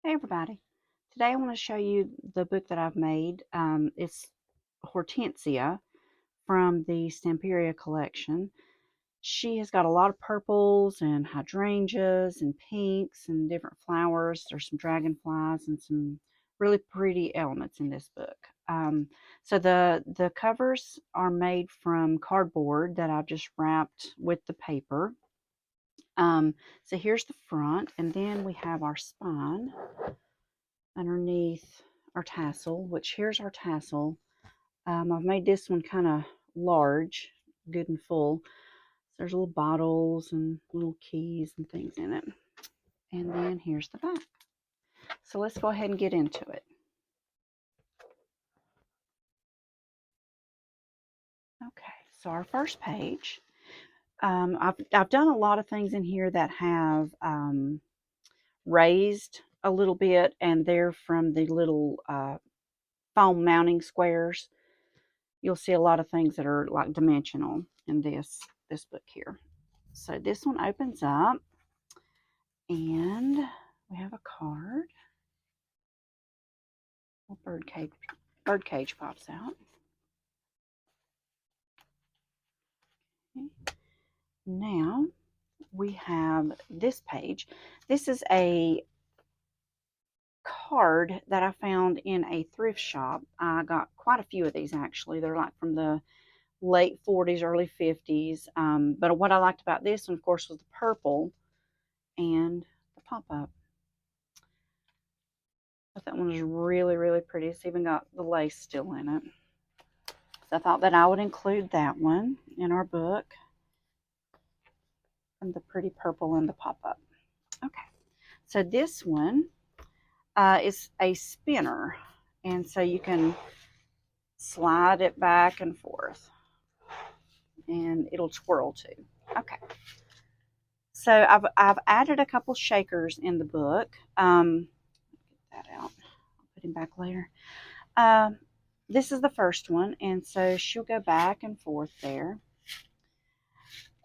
Hey everybody. Today I want to show you the book that I've made. It's Hortensia from the Stamperia collection. She has got a lot of purples and hydrangeas and pinks and different flowers. There's some dragonflies and some really pretty elements in this book. So the covers are made from cardboard that I've just wrapped with the paper. So here's the front, and then we have our spine underneath our tassel, which here's our tassel. I've made this one kind of large, good and full. There's little bottles and little keys and things in it. And then here's the back. So let's go ahead and get into it. Okay, so our first page. I've done a lot of things in here that have raised a little bit, and they're from the little foam mounting squares. You'll see a lot of things that are like dimensional in this book here. So this one opens up, and we have a card. A bird cage pops out. Okay. Now we have this page. This is a card that I found in a thrift shop. I got quite a few of these actually. They're like from the late 40s, early 50s. But what I liked about this one, of course, was the purple and the pop-up. But that one is really, really pretty. It's even got the lace still in it. So I thought that I would include that one in our book. And the pretty purple and the pop-up. Okay, so this one is a spinner. And so you can slide it back and forth. And it'll twirl too. Okay. So I've added a couple shakers in the book. Get that out. I'll put him back later. This is the first one, and so she'll go back and forth there.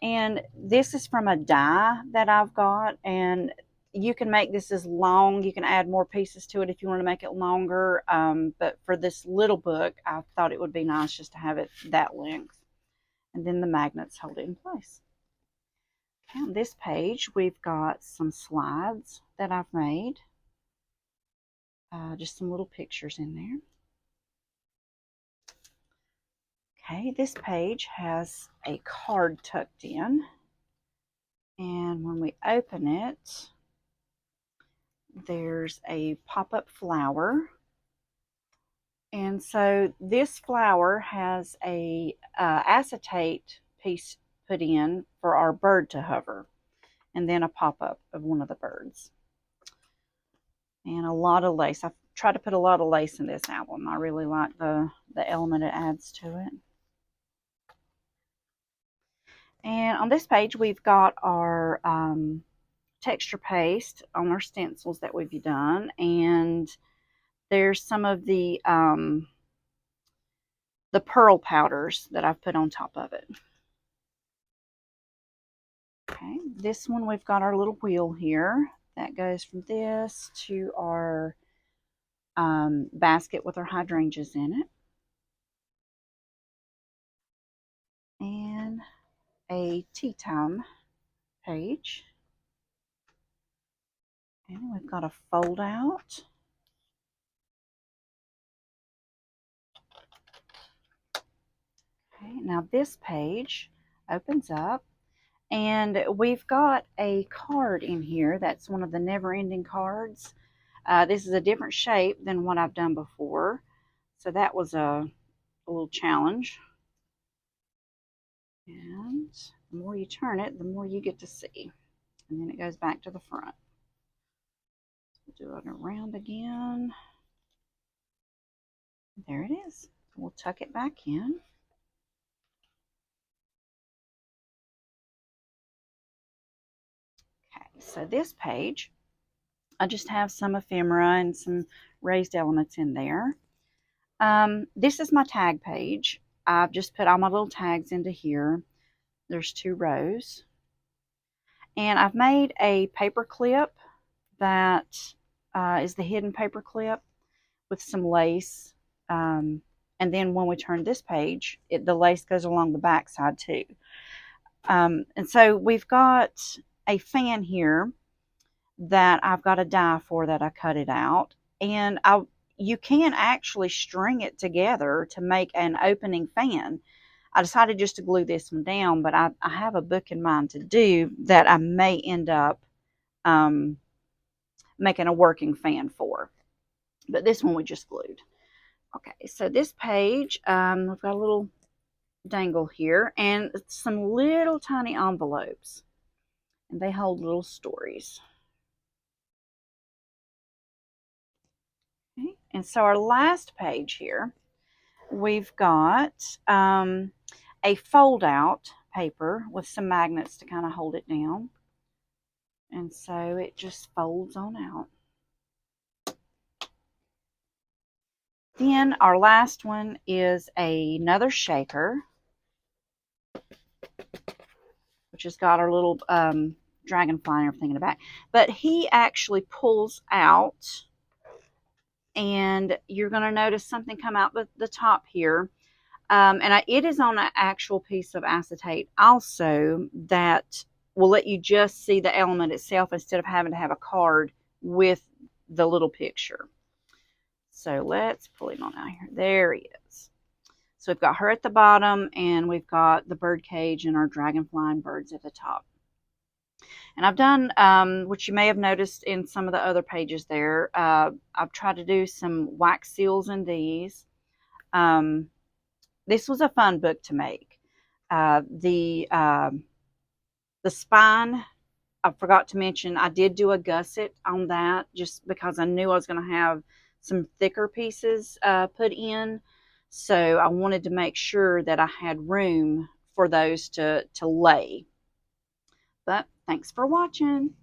And this is from a die that I've got, and you can make this as long. You can add more pieces to it if you want to make it longer. But for this little book, I thought it would be nice just to have it that length. And then the magnets hold it in place. Okay, on this page, we've got some slides that I've made. Just some little pictures in there. Okay, this page has a card tucked in, and when we open it, there's a pop-up flower. And so this flower has a acetate piece put in for our bird to hover, and then a pop-up of one of the birds. And a lot of lace. I've tried to put a lot of lace in this album. I really like the element it adds to it. And on this page, we've got our texture paste on our stencils that we've done, and there's some of the pearl powders that I've put on top of it. Okay, this one we've got our little wheel here that goes from this to our basket with our hydrangeas in it, and a tea time page. And we've got a fold out. Okay, now this page opens up, and we've got a card in here that's one of the never-ending cards. This is a different shape than what I've done before, so that was a little challenge. And the more you turn it, the more you get to see. And then it goes back to the front. Do it around again. There it is. We'll tuck it back in. Okay, so this page, I just have some ephemera and some raised elements in there. This is my tag page. I've just put all my little tags into here. There's 2 rows. And I've made a paper clip that is the hidden paper clip with some lace. And then when we turn this page, the lace goes along the back side too. And so we've got a fan here that I've got a die for that I cut it out. And you can actually string it together to make an opening fan. I decided just to glue this one down, but I have a book in mind to do that I may end up making a working fan for. But this one we just glued. Okay, so this page, we've got a little dangle here and some little tiny envelopes. And they hold little stories. Okay, and so our last page here, we've got a fold out paper with some magnets to kind of hold it down. And so it just folds on out. Then our last one is another shaker, which has got our little dragonfly and everything in the back. But he actually pulls out, and you're going to notice something come out the top here. It is on an actual piece of acetate also that will let you just see the element itself instead of having to have a card with the little picture. So let's pull him on out here. There he is. So we've got her at the bottom, and we've got the bird cage and our dragonfly and birds at the top. And I've done, which you may have noticed in some of the other pages there, I've tried to do some wax seals in these. This was a fun book to make. The spine, I forgot to mention, I did do a gusset on that just because I knew I was going to have some thicker pieces put in. So I wanted to make sure that I had room for those to lay. But thanks for watching.